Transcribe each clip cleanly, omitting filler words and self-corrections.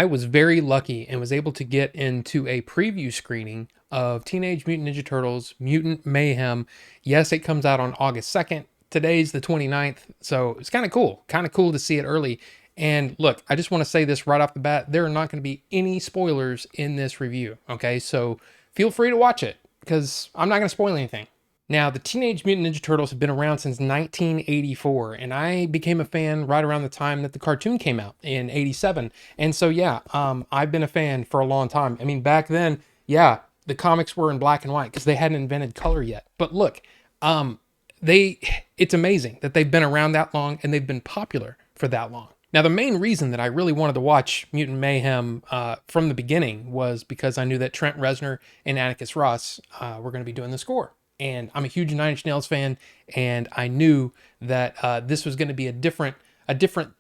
I was very lucky and was able to get into a preview screening of Teenage Mutant Ninja Turtles Mutant Mayhem. Yes, it comes out on August 2nd. Today's the 29th, so it's kind of cool. Kind of cool to see it early. And look, I just want to say this right off the bat. There are not going to be any spoilers in this review, okay? So feel free to watch it because I'm not going to spoil anything. Now, the Teenage Mutant Ninja Turtles have been around since 1984, and I became a fan right around the time that the cartoon came out in 87. And so, yeah, I've been a fan for a long time. I mean, back then, yeah, the comics were in black and white because they hadn't invented color yet. But look, it's amazing that they've been around that long and they've been popular for that long. Now, the main reason that I really wanted to watch Mutant Mayhem from the beginning was because I knew that Trent Reznor and Atticus Ross were going to be doing the score. And I'm a huge Nine Inch Nails fan, and I knew that this was going to be a different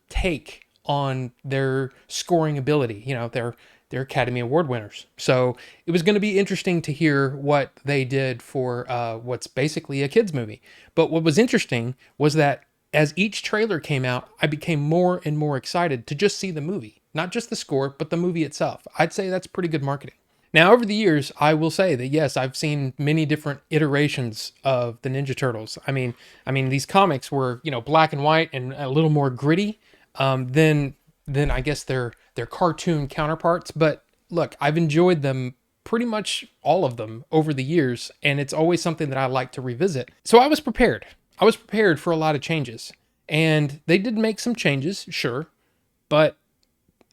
take on their scoring ability. You know, they're Academy Award winners, so it was going to be interesting to hear what they did for what's basically a kids movie. But what was interesting was that as each trailer came out, I became more and more excited to just see the movie, not just the score, but the movie itself. I'd say that's pretty good marketing. Now, over the years, I will say that yes, I've seen many different iterations of the Ninja Turtles. I mean, these comics were, you know, black and white and a little more gritty than I guess their cartoon counterparts. But look, I've enjoyed them pretty much all of them over the years, and it's always something that I like to revisit. So I was prepared. I was prepared for a lot of changes, and they did make some changes, sure, but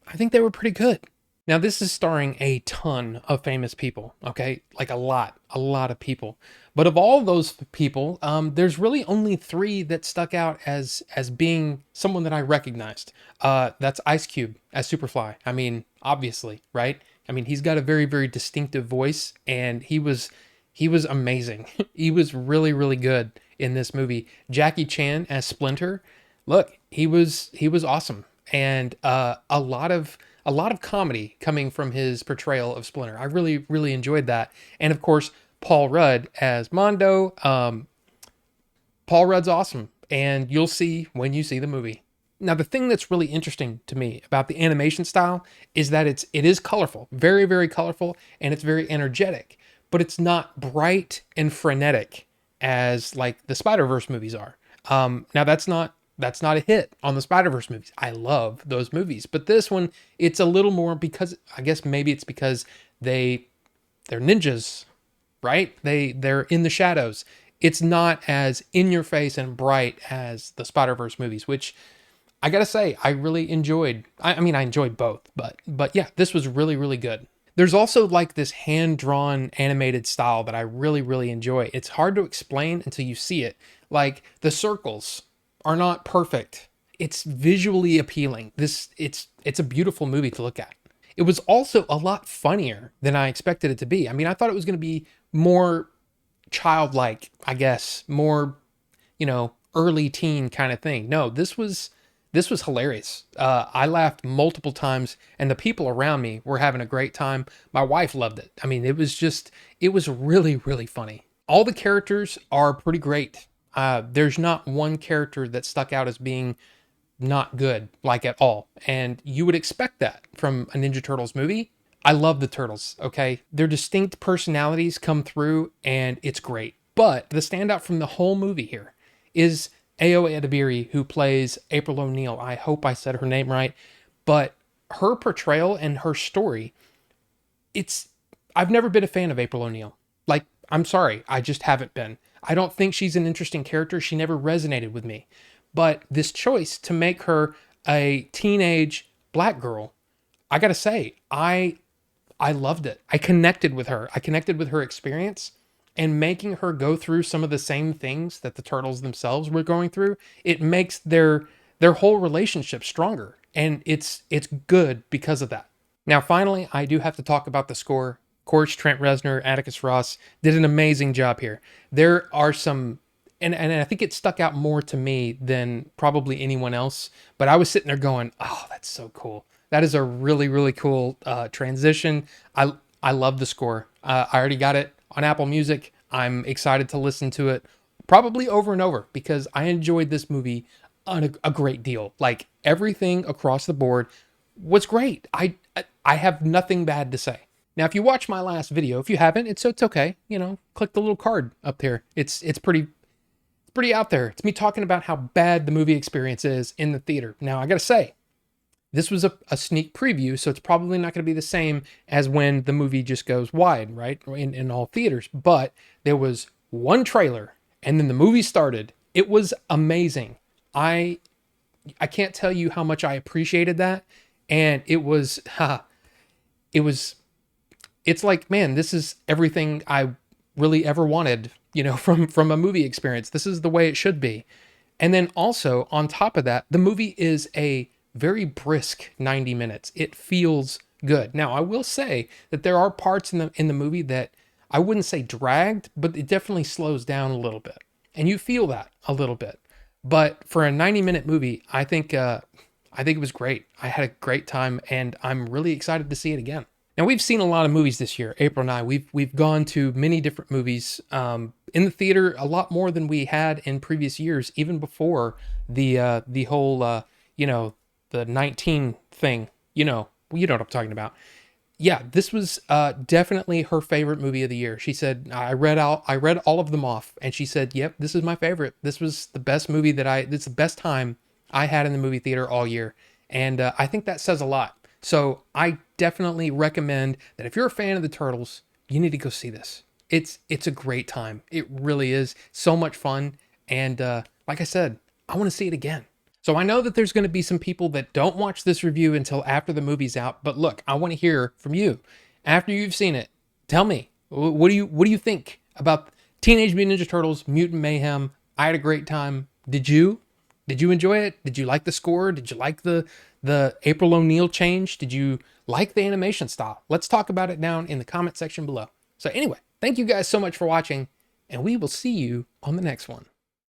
I think they were pretty good. Now, this is starring a ton of famous people, okay? Like a lot of people. But of all those people, there's really only three that stuck out as being someone that I recognized. That's Ice Cube as Superfly. I mean, obviously, right? I mean, he's got a very, very distinctive voice, and he was amazing. He was really, really good in this movie. Jackie Chan as Splinter, look, he was awesome, and a lot of comedy coming from his portrayal of Splinter. I really, really enjoyed that. And of course, Paul Rudd as Mondo. Paul Rudd's awesome, and you'll see when you see the movie. Now, the thing that's really interesting to me about the animation style is that it is colorful, very, very colorful, and it's very energetic, but it's not bright and frenetic as like the Spider-Verse movies are. Now, that's not a hit on the Spider-Verse movies. I love those movies, but this one, it's a little more because I guess maybe it's because they're ninjas, right? They're in the shadows. It's not as in your face and bright as the Spider-Verse movies, which I gotta say I really enjoyed. I mean, I enjoyed both, but yeah, this was really, really good. There's also like this hand-drawn animated style that I really, really enjoy. It's hard to explain until you see it. Like the circles are not perfect. It's visually appealing. It's a beautiful movie to look at. It was also a lot funnier than I expected it to be. I mean, I thought it was going to be more childlike, I guess, more, you know, early teen kind of thing. No, this was hilarious. I laughed multiple times, and the people around me were having a great time. My wife loved it. I mean, it was really, really funny. All the characters are pretty great. There's not one character that stuck out as being not good, like at all. And you would expect that from a Ninja Turtles movie. I love the Turtles, okay? Their distinct personalities come through, and it's great. But the standout from the whole movie here is Ao Edebiri, who plays April O'Neil. I hope I said her name right. But her portrayal and her story, I've never been a fan of April O'Neil. Like, I'm sorry, I just haven't been. I don't think she's an interesting character. She never resonated with me. But this choice to make her a teenage black girl, I gotta say, I loved it. I connected with her. I connected with her experience, and making her go through some of the same things that the turtles themselves were going through. It makes their whole relationship stronger, and it's good because of that. Now, finally, I do have to talk about the score. Of course, Trent Reznor, Atticus Ross did an amazing job here. There are some, and I think it stuck out more to me than probably anyone else, but I was sitting there going, oh, that's so cool. That is a really, really cool transition. I love the score. I already got it on Apple Music. I'm excited to listen to it probably over and over because I enjoyed this movie a great deal. Like everything across the board was great. I have nothing bad to say. Now, if you watch my last video, if you haven't, it's okay. You know, click the little card up there. It's pretty out there. It's me talking about how bad the movie experience is in the theater. Now, I gotta say, this was a sneak preview, so it's probably not going to be the same as when the movie just goes wide, right? In all theaters. But there was one trailer, and then the movie started. It was amazing. I can't tell you how much I appreciated that. And it's like, man, this is everything I really ever wanted, you know, from a movie experience. This is the way it should be. And then also on top of that, the movie is a very brisk 90 minutes. It feels good. Now, I will say that there are parts in the movie that I wouldn't say dragged, but it definitely slows down a little bit. And you feel that a little bit. But for a 90-minute movie, I think it was great. I had a great time, and I'm really excited to see it again. Now, we've seen a lot of movies this year, April and I. We've gone to many different movies in the theater, a lot more than we had in previous years, even before the whole the 19 thing. You know what I'm talking about. Yeah, this was definitely her favorite movie of the year. She said, I read all of them off, and she said, yep, this is my favorite. This was the best movie this is the best time I had in the movie theater all year. And I think that says a lot. So I definitely recommend that if you're a fan of the Turtles, you need to go see this. It's a great time. It really is so much fun. And like I said, I want to see it again. So I know that there's going to be some people that don't watch this review until after the movie's out, but look, I want to hear from you. After you've seen it, tell me, what do you think about Teenage Mutant Ninja Turtles Mutant Mayhem? I had a great time. Did you enjoy it? Did you like the score? Did you like the April O'Neil change? Did you like the animation style? Let's talk about it down in the comment section below. So anyway, thank you guys so much for watching, and we will see you on the next one.